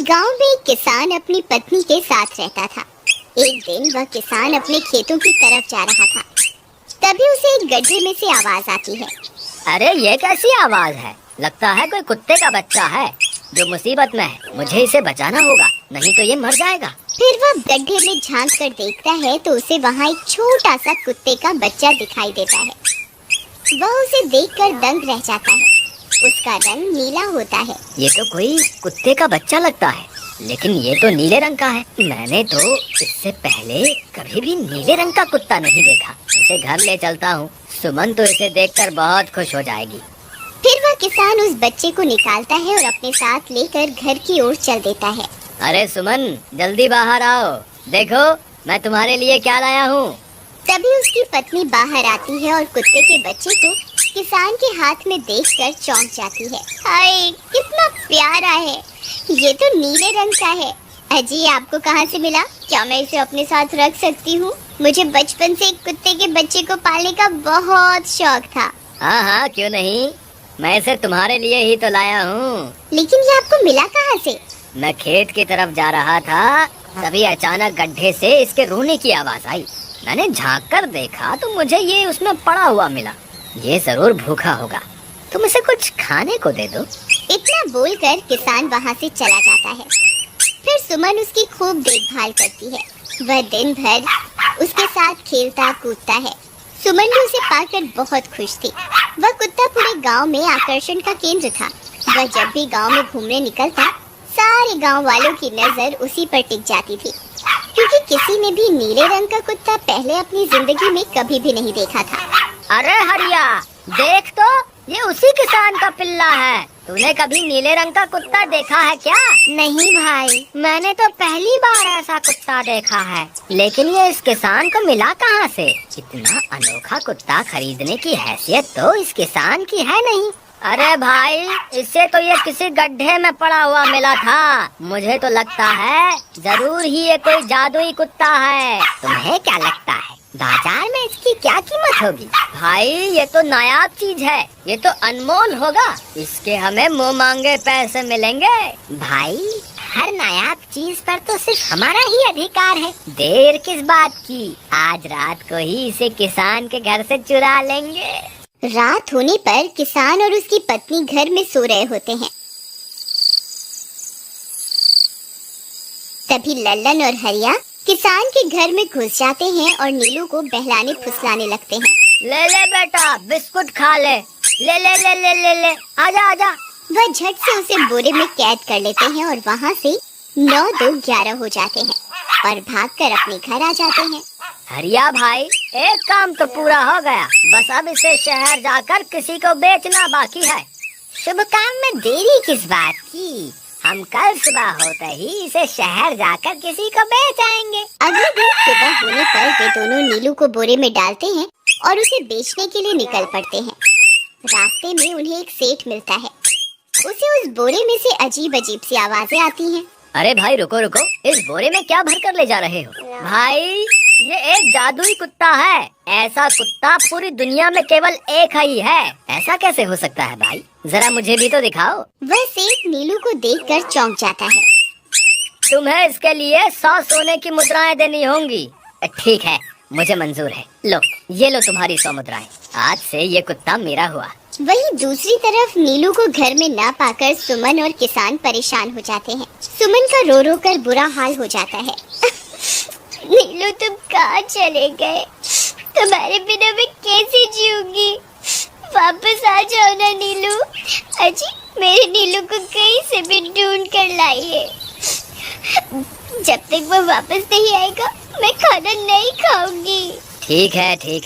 गांव में एक किसान अपनी पत्नी के साथ रहता था। एक दिन वह किसान अपने खेतों की तरफ जा रहा था, तभी उसे एक गड्ढे में से आवाज आती है। अरे ये कैसी आवाज है? लगता है कोई कुत्ते का बच्चा है जो मुसीबत में है। मुझे इसे बचाना होगा, नहीं तो ये मर जाएगा। फिर वह गड्ढे में झांक कर देखता है तो उसे वहाँ एक छोटा सा कुत्ते का बच्चा दिखाई देता है। वह उसे देखकर दंग रह जाता है। उसका रंग नीला होता है। ये तो कोई कुत्ते का बच्चा लगता है, लेकिन ये तो नीले रंग का है। मैंने तो इससे पहले कभी भी नीले रंग का कुत्ता नहीं देखा। इसे घर ले चलता हूँ, सुमन तो इसे देखकर बहुत खुश हो जाएगी। फिर वह किसान उस बच्चे को निकालता है और अपने साथ लेकर घर की ओर चल देता है। अरे सुमन, जल्दी बाहर आओ, देखो मैं तुम्हारे लिए क्या लाया हूँ। तभी उसकी पत्नी बाहर आती है और कुत्ते के बच्चे को किसान के हाथ में देखकर चौंक जाती है। हाय, कितना प्यारा है! ये तो नीले रंग का है। अजी, आपको कहाँ से मिला? क्या मैं इसे अपने साथ रख सकती हूँ? मुझे बचपन से एक कुत्ते के बच्चे को पालने का बहुत शौक था। हाँ हाँ, क्यों नहीं, मैं इसे तुम्हारे लिए ही तो लाया हूँ। लेकिन ये आपको मिला कहाँ से? मैं खेत की तरफ जा रहा था, तभी अचानक गड्ढे से इसके रोने की आवाज आई। मैंने झांक कर देखा तो मुझे ये उसमें पड़ा हुआ मिला। ये जरूर भूखा होगा, तुम इसे कुछ खाने को दे दो। इतना बोलकर किसान वहाँ से चला जाता है। फिर सुमन उसकी खूब देखभाल करती है। वह दिन भर उसके साथ खेलता कूदता है। सुमन भी उसे पाकर बहुत खुश थी। वह कुत्ता पूरे गांव में आकर्षण का केंद्र था। वह जब भी गांव में घूमने निकलता, सारे गांव वालों की नजर उसी पर टिक जाती थी, क्योंकि किसी ने भी नीले रंग का कुत्ता पहले अपनी जिंदगी में कभी भी नहीं देखा था। अरे हरिया, देख तो, ये उसी किसान का पिल्ला है। तूने कभी नीले रंग का कुत्ता देखा है क्या? नहीं भाई, मैंने तो पहली बार ऐसा कुत्ता देखा है। लेकिन ये इस किसान को मिला कहाँ से? इतना अनोखा कुत्ता खरीदने की हैसियत तो इस किसान की है नहीं। अरे भाई, इससे तो ये किसी गड्ढे में पड़ा हुआ मिला था। मुझे तो लगता है जरूर ही ये कोई जादुई कुत्ता है। तुम्हें क्या लगता है, बाजार में इसकी क्या कीमत होगी? भाई, ये तो नायाब चीज है, ये तो अनमोल होगा। इसके हमें मुंह मांगे पैसे मिलेंगे। भाई, हर नायाब चीज पर तो सिर्फ हमारा ही अधिकार है। देर किस बात की, आज रात को ही इसे किसान के घर से चुरा लेंगे। रात होने पर किसान और उसकी पत्नी घर में सो रहे होते हैं। तभी लल्लन और हरिया किसान के घर में घुस जाते हैं और नीलू को बहलाने फुसलाने लगते हैं। ले ले बेटा, बिस्कुट खा ले। ले ले ले ले ले ले, आजा आजा। वह झट से उसे बोरे में कैद कर लेते हैं और वहाँ से 9-2-11 हो जाते हैं और भागकर अपने घर आ जाते हैं। हरिया भाई, एक काम तो पूरा हो गया, बस अब इसे शहर जाकर किसी को बेचना बाकी है। शुभ काम में देरी किस बात की? हम कल सुबह होते ही इसे शहर जाकर किसी को बेच आएंगे। अगले दिन सुबह होने पर वे दोनों नीलू को बोरे में डालते हैं और उसे बेचने के लिए निकल पड़ते हैं। रास्ते में उन्हें एक सेठ मिलता है। उसे उस बोरे में से अजीब अजीब सी आवाजें आती हैं। अरे भाई, रुको रुको, इस बोरे में क्या भर कर ले जा रहे हो? भाई, ये एक जादुई कुत्ता है। ऐसा कुत्ता पूरी दुनिया में केवल एक ही है। ऐसा कैसे हो सकता है भाई? जरा मुझे भी तो दिखाओ। वह सेठ नीलू को देखकर चौंक जाता है। तुम्हें इसके लिए 100 सोने की मुद्राएं देनी होंगी। ठीक है, मुझे मंजूर है। लो, ये लो तुम्हारी 100 मुद्राएं। आज से ये कुत्ता मेरा हुआ। वहीं दूसरी तरफ नीलू को घर में ना पाकर सुमन और किसान परेशान हो जाते हैं। सुमन का रो रो कर बुरा हाल हो जाता है। नीलू, तुम कहाँ चले गए? तुम्हारे बिना मैं कैसे जीऊंगी? वापस आ जाओ ना नीलू। अजी, मेरे नीलू को कहीं से भी ढूंढ कर लाइए। जब तक वो वापस नहीं आएगा, मैं खाना नहीं खाऊंगी। ठीक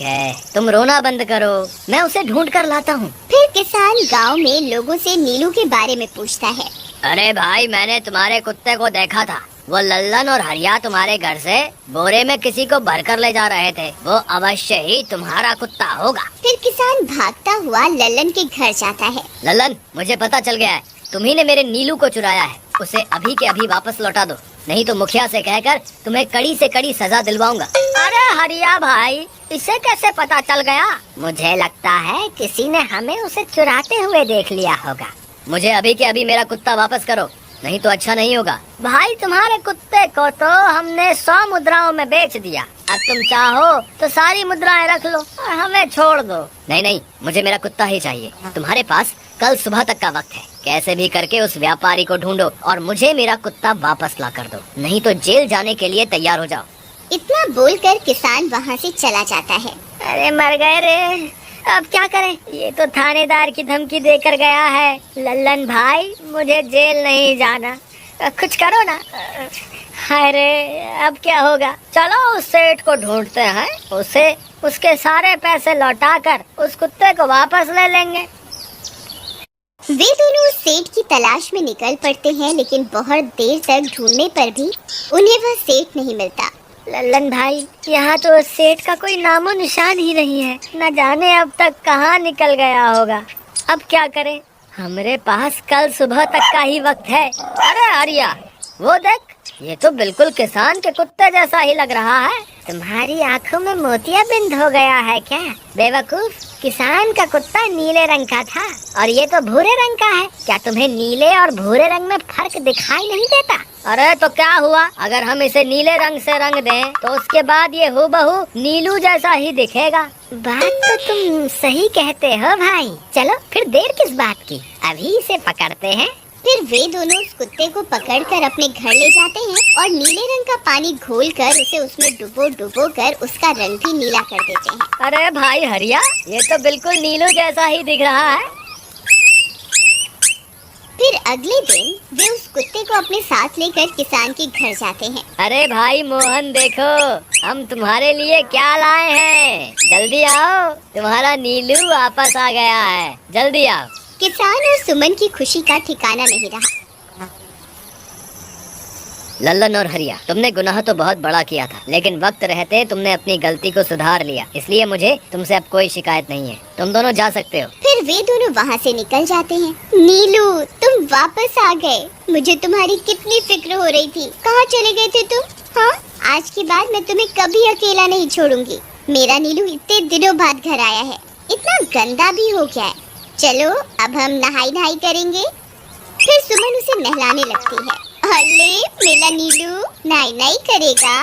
है, तुम रोना बंद करो, मैं उसे ढूंढ कर लाता हूँ। फिर किसान गांव में लोगों से नीलू के बारे में पूछता है। अरे भाई, मैंने तुम्हारे कुत्ते को देखा था। वो लल्लन और हरिया तुम्हारे घर से बोरे में किसी को भरकर ले जा रहे थे। वो अवश्य ही तुम्हारा कुत्ता होगा। फिर किसान भागता हुआ लल्लन के घर जाता है। लल्लन, मुझे पता चल गया है, तुम्ही ने मेरे नीलू को चुराया है। उसे अभी के अभी वापस लौटा दो, नहीं तो मुखिया से कहकर तुम्हें कड़ी से कड़ी सजा दिलवाऊंगा। अरे हरिया भाई, इसे कैसे पता चल गया? मुझे लगता है किसी ने हमें उसे चुराते हुए देख लिया होगा। मुझे अभी के अभी मेरा कुत्ता वापस करो, नहीं तो अच्छा नहीं होगा। भाई तुम्हारे कुत्ते को तो हमने 100 मुद्राओं में बेच दिया, अब तुम चाहो तो सारी मुद्राएं रख लो और हमें छोड़ दो। नहीं नहीं, मुझे मेरा कुत्ता ही चाहिए। तुम्हारे पास कल सुबह तक का वक्त है, कैसे भी करके उस व्यापारी को ढूंढो और मुझे मेरा कुत्ता वापस ला कर दो, नहीं तो जेल जाने के लिए तैयार हो जाओ। इतना बोलकर किसान वहाँ से चला जाता है। अरे मर गए रे, अब क्या करें, ये तो थानेदार की धमकी देकर गया है। लल्लन भाई, मुझे जेल नहीं जाना, कुछ करो ना। अरे अब क्या होगा, चलो उस सेठ को ढूंढते हैं, उसे उसके सारे पैसे लौटाकर उस कुत्ते को वापस ले लेंगे। वे दोनों उस सेठ की तलाश में निकल पड़ते हैं, लेकिन बहुत देर तक ढूंढने पर भी उन्हें वह सेठ नहीं मिलता। लल्लन भाई, यहाँ तो उस सेठ का कोई नामो निशान ही नहीं है, न जाने अब तक कहाँ निकल गया होगा। अब क्या करें, हमारे पास कल सुबह तक का ही वक्त है। अरे आर्या, वो देख, ये तो बिल्कुल किसान के कुत्ते जैसा ही लग रहा है। तुम्हारी आंखों में मोतियाबिंद हो गया है क्या बेवकूफ? किसान का कुत्ता नीले रंग का था और ये तो भूरे रंग का है। क्या तुम्हें नीले और भूरे रंग में फर्क दिखाई नहीं देता? अरे तो क्या हुआ, अगर हम इसे नीले रंग से रंग दें तो उसके बाद ये हूबहू नीलू जैसा ही दिखेगा। बात तो तुम सही कहते हो भाई। चलो फिर देर किस बात की, अभी इसे पकड़ते हैं। फिर वे दोनों उस कुत्ते को पकड़कर अपने घर ले जाते हैं और नीले रंग का पानी घोलकर उसे उसमें डुबो कर उसका रंग भी नीला कर देते हैं। अरे भाई हरिया, ये तो बिल्कुल नीलू जैसा ही दिख रहा है। फिर अगले दिन वे उस कुत्ते को अपने साथ लेकर किसान के घर जाते हैं। अरे भाई मोहन, देखो हम तुम्हारे लिए क्या लाए हैं, जल्दी आओ, तुम्हारा नीलू वापस आ गया है, जल्दी आओ। किसान और सुमन की खुशी का ठिकाना नहीं रहा। लल्लन और हरिया, तुमने गुनाह तो बहुत बड़ा किया था, लेकिन वक्त रहते तुमने अपनी गलती को सुधार लिया, इसलिए मुझे तुमसे अब कोई शिकायत नहीं है, तुम दोनों जा सकते हो। फिर वे दोनों वहाँ से निकल जाते हैं। नीलू, तुम वापस आ गए, मुझे तुम्हारी कितनी फिक्र हो रही थी। कहाँ चले गए थे तुम? हाँ, आज के बाद मैं तुम्हें कभी अकेला नहीं छोड़ूंगी। मेरा नीलू इतने दिनों बाद घर आया है, इतना गंदा भी हो गया है। चलो अब हम नहाई करेंगे। फिर सुमन उसे नहलाने लगती है। अरे मेरा नीलू नहाई करेगा,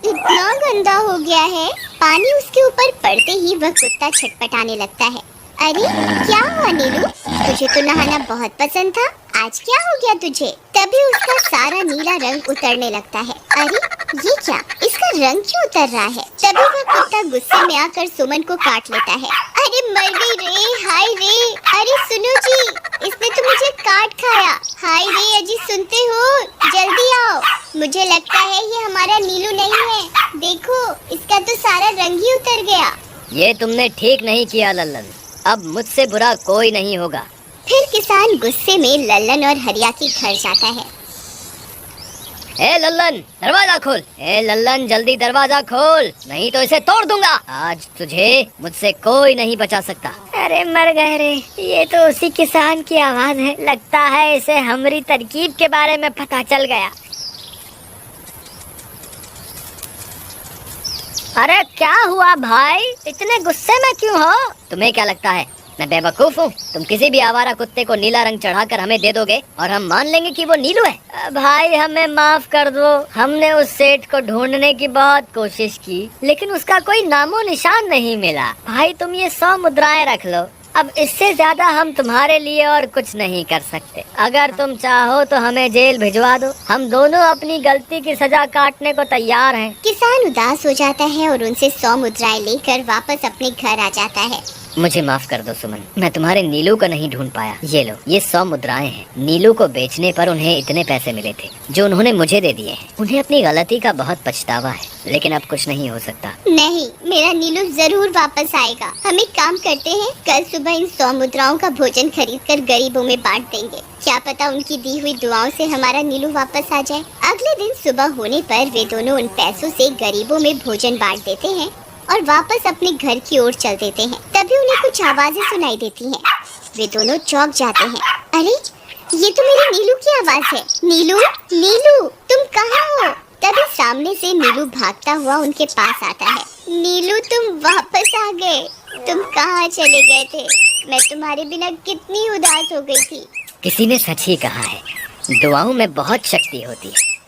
इतना गंदा हो गया है। पानी उसके ऊपर पड़ते ही वह कुत्ता छटपटाने लगता है। अरे क्या हुआ नीलू, तुझे तो नहाना बहुत पसंद था, आज क्या हो गया तुझे? तभी उसका सारा नीला रंग उतरने लगता है। अरे ये क्या, इसका रंग क्यों उतर रहा है? तभी वह कुत्ता गुस्से में आकर सुमन को काट लेता है। अरे मर गई रे, हाय रे। अरे सुनो जी, इसने तो मुझे काट खाया। हाय रे अजी, सुनते हो? जल्दी आओ, मुझे लगता है ये हमारा नीलू नहीं है। देखो, इसका तो सारा रंग ही उतर गया। ये तुमने ठीक नहीं किया लल्लन, अब मुझसे बुरा कोई नहीं होगा। फिर किसान गुस्से में लल्लन और हरिया के घर जाता है। ए लल्लन, दरवाजा खोल। ए लल्लन, जल्दी दरवाजा खोल, नहीं तो इसे तोड़ दूंगा। आज तुझे मुझसे कोई नहीं बचा सकता। अरे मर गए रे, ये तो उसी किसान की आवाज है। लगता है इसे हमारी तरकीब के बारे में पता चल गया। अरे क्या हुआ भाई, इतने गुस्से में क्यों हो? तुम्हें क्या लगता है मैं बेवकूफ हूँ? तुम किसी भी आवारा कुत्ते को नीला रंग चढ़ाकर हमें दे दोगे और हम मान लेंगे कि वो नीलू है? भाई हमें माफ कर दो, हमने उस सेठ को ढूंढने की बहुत कोशिश की, लेकिन उसका कोई नामो निशान नहीं मिला। भाई तुम ये 100 मुद्राएं रख लो, अब इससे ज्यादा हम तुम्हारे लिए और कुछ नहीं कर सकते। अगर तुम चाहो तो हमें जेल भिजवा दो, हम दोनों अपनी गलती की सजा काटने को तैयार हैं। किसान उदास हो जाता है और उनसे 100 मुद्राएं लेकर वापस अपने घर आ जाता है। मुझे माफ कर दो सुमन, मैं तुम्हारे नीलू को नहीं ढूंढ पाया। ये लो, ये 100 मुद्राएं हैं। नीलू को बेचने पर उन्हें इतने पैसे मिले थे जो उन्होंने मुझे दे दिए हैं। उन्हें अपनी गलती का बहुत पछतावा है, लेकिन अब कुछ नहीं हो सकता। नहीं, मेरा नीलू जरूर वापस आएगा। हम एक काम करते हैं, कल सुबह इन 100 मुद्राओं का भोजन खरीदकर गरीबों में बांट देंगे। क्या पता उनकी दी हुई दुआओं से हमारा नीलू वापस आ जाए। अगले दिन सुबह होने पर वे दोनों उन पैसों से गरीबों में भोजन बांट देते हैं और वापस अपने घर की ओर चल देते हैं। तभी उन्हें कुछ आवाजें सुनाई देती हैं। वे दोनों चौंक जाते हैं। अरे ये तो मेरे नीलू की आवाज है। नीलू, नीलू तुम कहाँ हो? तभी सामने से नीलू भागता हुआ उनके पास आता है। नीलू तुम वापस आ गए, तुम कहाँ चले गए थे? मैं तुम्हारे बिना कितनी उदास हो गई थी। किसी ने सच ही कहा है, दुआओं में बहुत शक्ति होती है।